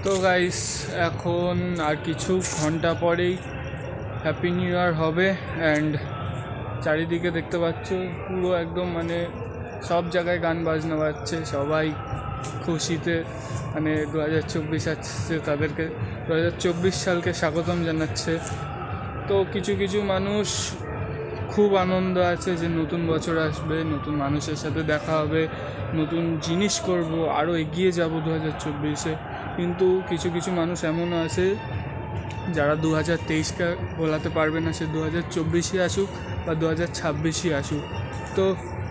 তো গাইস, এখন আর কিছু ঘন্টা পরেই হ্যাপি নিউ ইয়ার হবে। অ্যান্ড চারিদিকে দেখতে পাচ্ছ পুরো একদম সব জায়গায় গান বাজনা বাজছে, সবাই খুশিতে 2024 আসছে, তাদেরকে 2024 সালকে স্বাগতম জানাচ্ছে। তো কিছু কিছু মানুষ খুব আনন্দ আছে যে নতুন বছর আসবে, নতুন মানুষের সাথে দেখা হবে, নতুন জিনিস করব, আরও এগিয়ে যাব 2024-এ। কিন্তু কিছু কিছু মানুষ এমনও আছে যারা 2023কে ভোলাতে পারবে না, সে 2024-ই আসুক বা 2026-ই আসুক। তো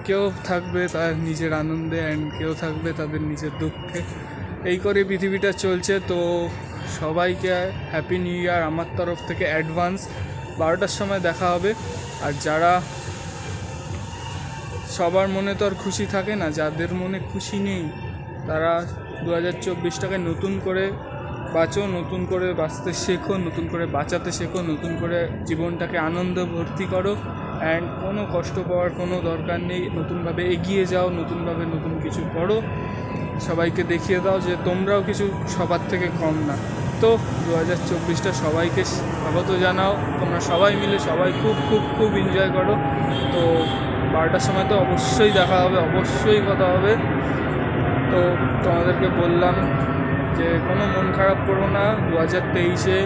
কেউ থাকবে তার নিজের আনন্দে অ্যান্ড কেউ থাকবে তাদের নিজের দুঃখে। এই করে পৃথিবীটা চলছে। তো সবাইকে হ্যাপি নিউ ইয়ার আমার তরফ থেকে অ্যাডভান্স। 12টার সময় দেখা হবে। আর যারা, সবার মনে তো আর খুশি থাকে না, যাদের মনে খুশি নেই তারা 2024টাকে নতুন করে বাঁচো, নতুন করে বাঁচতে শেখো, নতুন করে বাঁচাতে শেখো, নতুন করে জীবনটাকে আনন্দ ভর্তি করো। অ্যান্ড কোনো কষ্ট পাওয়ার কোনো দরকার নেই, নতুনভাবে এগিয়ে যাও, নতুনভাবে নতুন কিছু করো, সবাইকে দেখিয়ে দাও যে তোমরাও কিছু সবার থেকে কম না। তো 2024টা সবাইকে স্বাগত জানাও, তোমরা সবাই মিলে সবাই খুব খুব খুব এনজয় করো। তো 12টার সময় তো অবশ্যই দেখা হবে, অবশ্যই কথা হবে। তো তোমাদেরকে বললাম যে কোনো মন খারাপ করো না। 2023-এ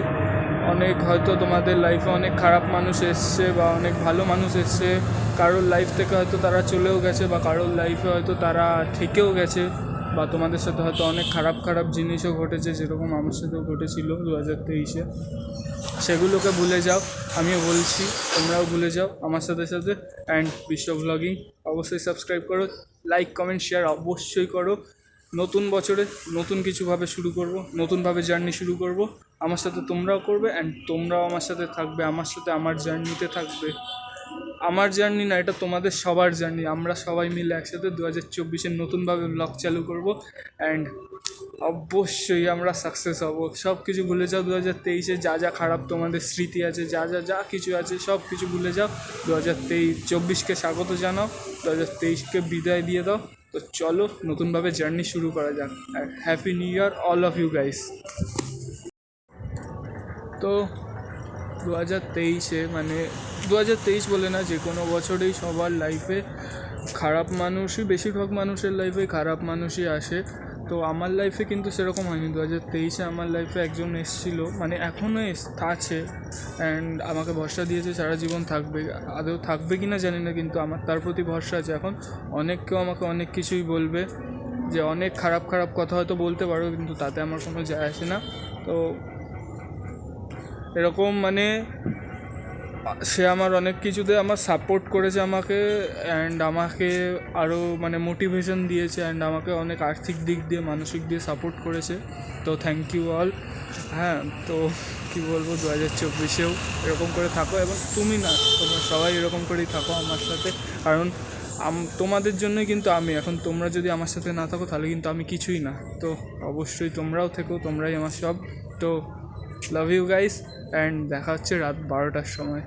হয়তো তোমাদের লাইফে অনেক খারাপ মানুষ এসছে বা অনেক ভালো মানুষ এসছে। কারোর লাইফ থেকে হয়তো তারা চলেও গেছে বা কারোর লাইফে হয়তো তারা থেকেও গেছে, বা তোমাদের সাথে হয়তো অনেক খারাপ খারাপ জিনিসও ঘটেছে, যেরকম আমার সাথেও ঘটেছিল 2023-এ। সেগুলোকে ভুলে যাও, আমিও বলছি তোমরাও ভুলে যাও আমার সাথে সাথে। অ্যান্ড বিশ্ব ভ্লগিং অবশ্যই সাবস্ক্রাইব করো, লাইক কমেন্ট শেয়ার অবশ্যই করো। নতুন বছরে নতুন কিছুভাবে শুরু করব, নতুনভাবে জার্নি শুরু করব। আমার সাথে তোমরাও করবে অ্যান্ড তোমরাও আমার সাথে থাকবে, আমার সাথে আমার জার্নিতে থাকবে। আমার জার্নি না, এটা তোমাদের সবার জার্নি। আমরা সবাই মিলে একসাথে 2024-এ নতুনভাবে ব্লগ চালু করব। অ্যান্ড অবশ্যই আমরা সাকসেস হব। সব কিছু ভুলে যাও, 2023-এ যা যা খারাপ তোমাদের স্মৃতি আছে, যা যা যা কিছু আছে সব কিছু ভুলে যাও। 2024-কে স্বাগত জানাও, 2023-কে বিদায় দিয়ে দাও। তো চলো নতুনভাবে জার্নি শুরু করা যাক। আর happy new year all of you guys. তো 2023-এ 2023 বলে না, যে কোনো বছরেই সবার লাইফে খারাপ মানুষই, বেশিরভাগ মানুষের লাইফে খারাপ মানুষই আসে। তো আমার লাইফে কিন্তু সেরকম হয়নি। 2023-এ আমার লাইফে একজন এসেছিল, এখনও আছে, অ্যান্ড আমাকে ভরসা দিয়েছে সারা জীবন থাকবে। আদৌ থাকবে কি না জানি না, কিন্তু আমার তার প্রতি ভরসা আছে। এখন কেউ আমাকে অনেক কিছুই বলবে, যে অনেক খারাপ খারাপ কথা হয়তো বলতে পারো, কিন্তু তাতে আমার কোনো যায় আসে না। তো এরকম সে আমার অনেক কিছুতে আমার সাপোর্ট করেছে আমাকে, অ্যান্ড আমাকে আরও মোটিভেশন দিয়েছে, অ্যান্ড আমাকে অনেক আর্থিক দিক দিয়ে মানসিক দিয়ে সাপোর্ট করেছে। তো থ্যাংক ইউ অল। হ্যাঁ, তো কী বলবো, 2024-এও এরকম করে থাকো, এবং তুমি না, তোমরা সবাই এরকম করেই থাকো আমার সাথে। কারণ তোমাদের জন্যই কিন্তু আমি এখন, তোমরা যদি আমার সাথে না থাকো তাহলে কিন্তু আমি কিছুই না। তো অবশ্যই তোমরাও থেকো, তোমরাই আমার সব। তো লাভ ইউ গাইস, অ্যান্ড দেখা হচ্ছে রাত 12টার সময়।